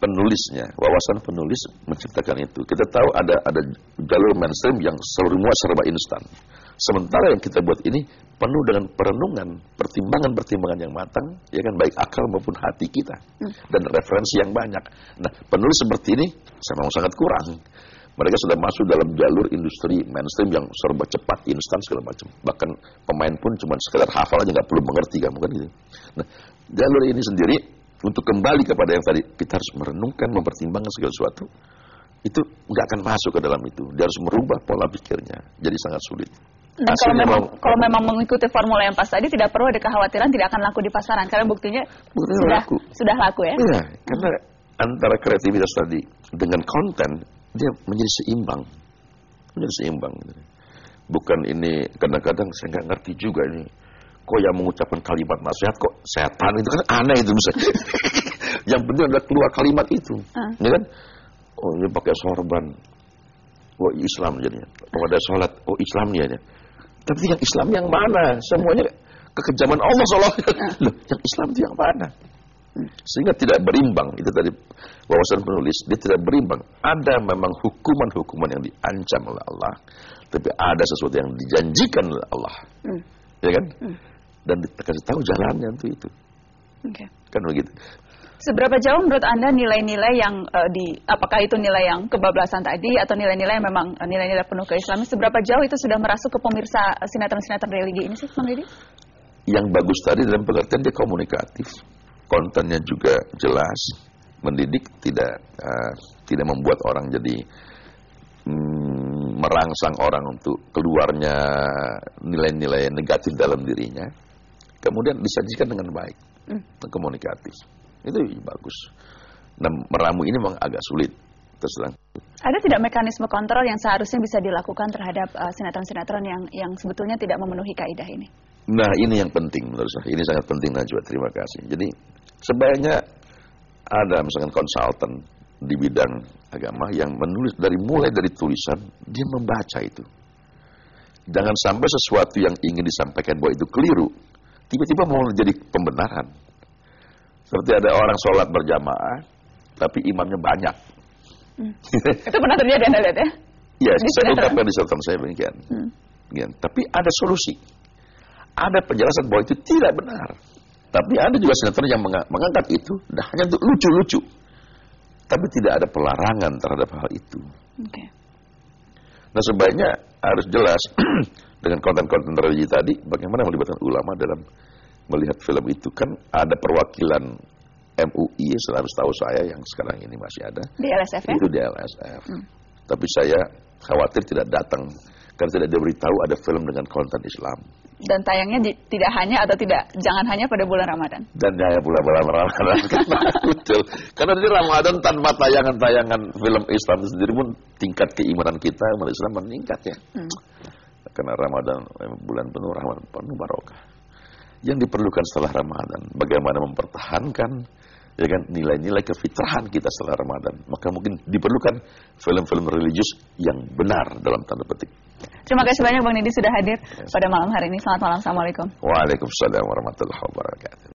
penulisnya, wawasan penulis menciptakan itu. Kita tahu ada jalur mainstream yang semua serba instan. Sementara yang kita buat ini penuh dengan perenungan, pertimbangan-pertimbangan yang matang, ya kan, baik akal maupun hati kita, dan referensi yang banyak. Nah, penulis seperti ini memang sangat kurang. Mereka sudah masuk dalam jalur industri mainstream yang serba cepat, instan segala macam. Bahkan pemain pun cuma sekedar hafal aja, nggak perlu mengerti, kamu kan gitu. Nah, jalur ini sendiri untuk kembali kepada yang tadi, kita harus merenungkan, mempertimbangkan segala sesuatu. Itu nggak akan masuk ke dalam itu. Dia harus merubah pola pikirnya. Jadi sangat sulit. Dan kalau memang mengikuti formula yang pas tadi, tidak perlu ada kekhawatiran tidak akan laku di pasaran, karena buktinya sudah laku ya. Iya, karena antara kreativitas tadi dengan konten dia menjadi seimbang, gitu. Bukan ini kadang-kadang saya nggak ngerti juga ini. Kok yang mengucapkan kalimat nasihat kok setan, itu kan aneh itu misalnya. Yang penting adalah keluar kalimat itu, ya kan? Oh, ini pakai sorban, oh Islam jadinya. Oh ada sholat, oh Islam dia aja. Tapi yang Islam yang mana? Semuanya kekejaman Allah soalnya. Loh, yang Islam itu yang mana? Sehingga tidak berimbang. Itu tadi wawasan penulis, dia tidak berimbang. Ada memang hukuman-hukuman yang diancam oleh Allah, tapi ada sesuatu yang dijanjikan oleh Allah, ya kan? Dan dikasih tahu jalannya itu. Kan begitu. Seberapa jauh menurut Anda nilai-nilai yang apakah itu nilai yang kebablasan tadi atau nilai-nilai yang memang nilai-nilai penuh keislaman, seberapa jauh itu sudah merasuk ke pemirsa sinetron-sinetron religi ini sih, Bang Didi? Yang bagus tadi dalam pengertian dia komunikatif, kontennya juga jelas, mendidik, tidak membuat orang jadi merangsang orang untuk keluarnya nilai-nilai negatif dalam dirinya. Kemudian disajikan dengan baik, komunikatif. Itu bagus. Nah, meramu ini memang agak sulit. Terserang. Ada tidak mekanisme kontrol yang seharusnya bisa dilakukan terhadap sinetron-sinetron yang sebetulnya tidak memenuhi kaidah ini? Nah, ini yang penting menurut saya. Ini sangat penting, Najwa. Terima kasih. Jadi, sebaiknya ada misalkan konsultan di bidang agama yang menulis mulai dari tulisan, dia membaca itu. Jangan sampai sesuatu yang ingin disampaikan bahwa itu keliru, tiba-tiba mau jadi pembenaran. Seperti ada orang sholat berjamaah, tapi imamnya banyak. Itu pernah terjadi, Anda lihat ya? Ya, saya ungkapkan di sinetron saya demikian. Tapi ada solusi. Ada penjelasan bahwa itu tidak benar. Tapi ada juga sinetron yang mengangkat itu, hanya untuk lucu-lucu. Tapi tidak ada pelarangan terhadap hal itu. Nah, sebaiknya harus jelas dengan konten-konten religi tadi, bagaimana melibatkan ulama dalam melihat film itu. Kan ada perwakilan MUI, harus tahu saya, yang sekarang ini masih ada di LSF ya? Itu di LSF. Tapi saya khawatir tidak datang karena tidak diberitahu ada film dengan konten Islam. Dan tayangnya jangan hanya pada bulan Ramadan. Dan hanya bulan Ramadan. Betul. Karena di Ramadan tanpa tayangan-tayangan film Islam sendiri pun tingkat keimanan kita umat Islam meningkat ya. Karena Ramadan bulan penuh rahmat, penuh barokah. Yang diperlukan setelah Ramadan, bagaimana mempertahankan ya kan nilai-nilai kefitrahan kita setelah Ramadan. Maka mungkin diperlukan film-film religius yang benar dalam tanda petik. Terima kasih banyak Bang Didi sudah hadir pada malam hari ini. Selamat malam. Assalamualaikum. Waalaikumsalam warahmatullahi wabarakatuh.